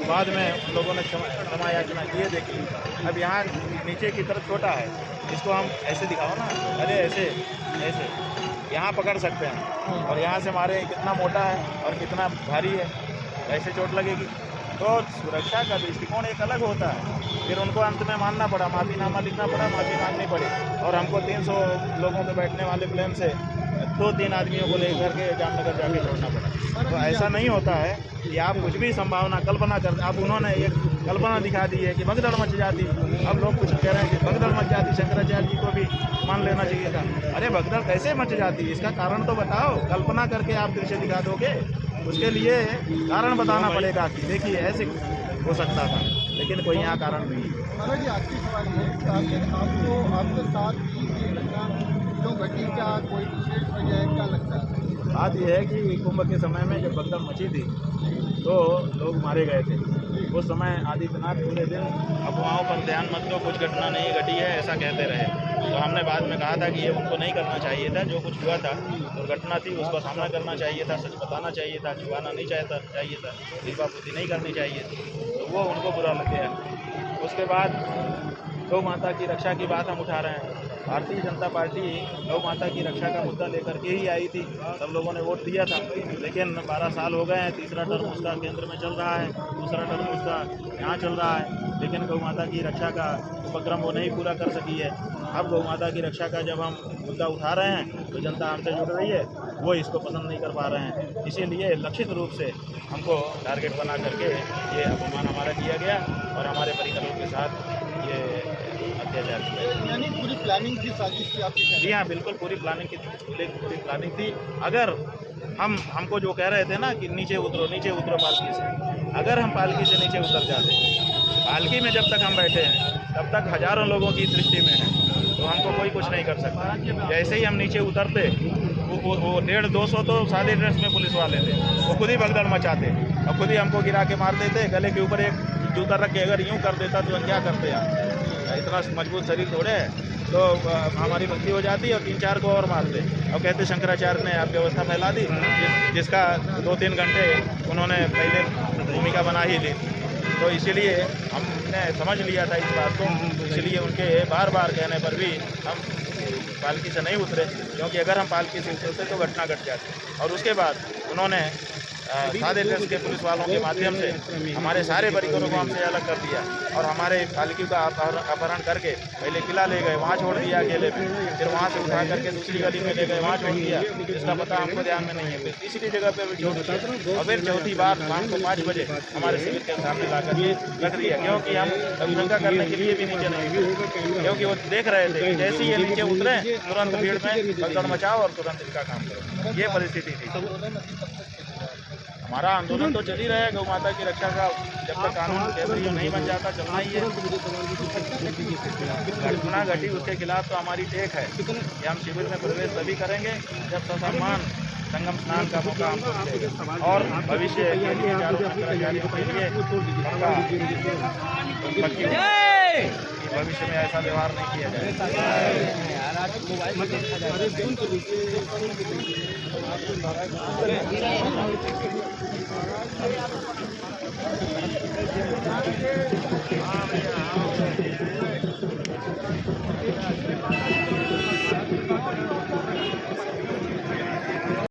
बाद में उन लोगों ने क्षमा याचना की है। देखिए अब यहाँ नीचे की तरफ छोटा है, इसको हम ऐसे दिखाओ ना, अरे ऐसे ऐसे यहाँ पकड़ सकते हैं, और यहाँ से मारे कितना मोटा है और कितना भारी है, ऐसे चोट लगेगी। तो सुरक्षा का दृष्टिकोण एक अलग होता है। फिर उनको अंत में मानना पड़ा, माफ़ीनामा लिखना पड़ा, माफ़ी मांगनी पड़ी, और हमको 300 लोगों के बैठने वाले प्लेन से 2-3 आदमियों को लेकर के जामनगर जाके छोड़ना पड़ा। तो ऐसा नहीं होता है कि आप कुछ भी संभावना कल्पना कर, अब उन्होंने एक कल्पना दिखा दी है कि भगदड़ मच जाती, अब लोग कुछ कह रहे हैं कि भगदड़ मच जाती, शंकराचार्य जी को भी मान लेना चाहिए था। अरे भगदड़ कैसे मच जाती, इसका कारण तो बताओ। कल्पना करके आप दृश्य दिखा दोगे, उसके लिए कारण बताना पड़ेगा कि देखिए ऐसे हो सकता था, लेकिन कोई यहाँ कारण नहीं है। महाराज जी आखिरी सवाल है, आपके साथ ये घटना क्यों घटी, क्या कोई विशेष वजह है, क्या लगता है? बात यह है कि कुंभ के समय में जब भगदड़ मची थी तो लोग मारे गए थे। उस समय आदित्यनाथ पूरे दिन अफवाहों पर ध्यान मत दो, कुछ घटना नहीं घटी है, ऐसा कहते रहे। तो हमने बाद में कहा था कि ये उनको नहीं करना चाहिए था, जो कुछ हुआ था दुर्घटना थी, उसका सामना करना चाहिए था, सच बताना चाहिए था, छुपाना नहीं चाहिए था, दीपापूर्ति नहीं करनी चाहिए थी, तो वो उनको बुरा लग गया। उसके बाद गौ माता की रक्षा की बात हम उठा रहे हैं। भारतीय जनता पार्टी गौ माता की रक्षा का मुद्दा लेकर के ही आई थी, सब लोगों ने वोट दिया था, लेकिन 12 साल हो गए हैं, तीसरा टर्म उसका केंद्र में चल रहा है, दूसरा टर्म उसका यहाँ चल रहा है, लेकिन गौ माता की रक्षा का उपक्रम वो नहीं पूरा कर सकी है। अब गौ माता की रक्षा का जब हम मुद्दा उठा रहे हैं तो जनता हमसे जुड़ रही है, वो इसको पसंद नहीं कर पा रहे हैं। इसीलिए लक्षित रूप से हमको टारगेट बना करके ये अपमान हमारा किया गया और हमारे परिवारों के साथ ये अत्याचार किया। यानी पूरी प्लानिंग थी, साजिश थी आपकी? जी हाँ, बिल्कुल पूरी पूरी प्लानिंग थी। अगर हमको जो कह रहे थे ना कि नीचे उतरो पालकी से, अगर हम पालकी से नीचे उतर जाते, पालकी में जब तक हम बैठे हैं तब तक हजारों लोगों की दृष्टि में है, तो हमको कोई कुछ नहीं कर सकता। जैसे ही हम नीचे उतरते, वो 150-200 तो सादे ड्रेस में पुलिस वाले थे, वो खुद ही भगदड़ मचाते और खुद ही हमको गिरा के मार देते। गले के ऊपर एक जूता रख के अगर यूँ कर देता तो हम क्या करते यार, इतना मजबूत शरीर थोड़े है। तो हमारी भक्ति हो जाती और 3-4 को और मारते और कहते शंकराचार्य ने अव्यवस्था फैला दी, जिसका 2-3 घंटे उन्होंने पहले भूमिका बना ही ली। तो इसीलिए हमने समझ लिया था इस बात को, इसलिए उनके बार बार कहने पर भी हम पालकी से नहीं उतरे, क्योंकि अगर हम पालकी से उतरते तो घटना घट जाती। और उसके बाद उन्होंने सादे ड्रेस के पुलिस वालों के माध्यम से हमारे सारे परिवारों को हमसे अलग कर दिया और हमारे पालकी का अपहरण करके पहले किला ले गए, वहाँ छोड़ दिया अकेले में, फिर वहाँ से उठा करके दूसरी गली में ले गए, वहाँ छोड़ दिया, इसका पता हमको ध्यान में नहीं है। फिर तीसरी जगह पर भी छोड़ दिया और फिर चौथी बार शाम को 5 बजे हमारे शिविर के सामने ला कर रख दिया, क्योंकि हम अभिशंका करने के लिए भी नीचे नहीं, क्योंकि वो देख रहे थे कि जैसे ये नीचे उतरे तुरंत भीड़ में भगदड़ मचाओ और तुरंत इनका काम करो, ये परिस्थिति थी। हमारा आंदोलन तो चल ही रहा है गौ माता की रक्षा का, जब तक कानून केंद्रीय नहीं बन जाता चलना ही है। घटना घटी उसके खिलाफ तो हमारी टेक है कि हम शिविर में प्रवेश तभी करेंगे जब ससम्मान संगम स्नान का मौका हमको मिलेगा और भविष्य के लिए शंकराचार्यों के लिए भविष्य में ऐसा व्यवहार नहीं किया जाए।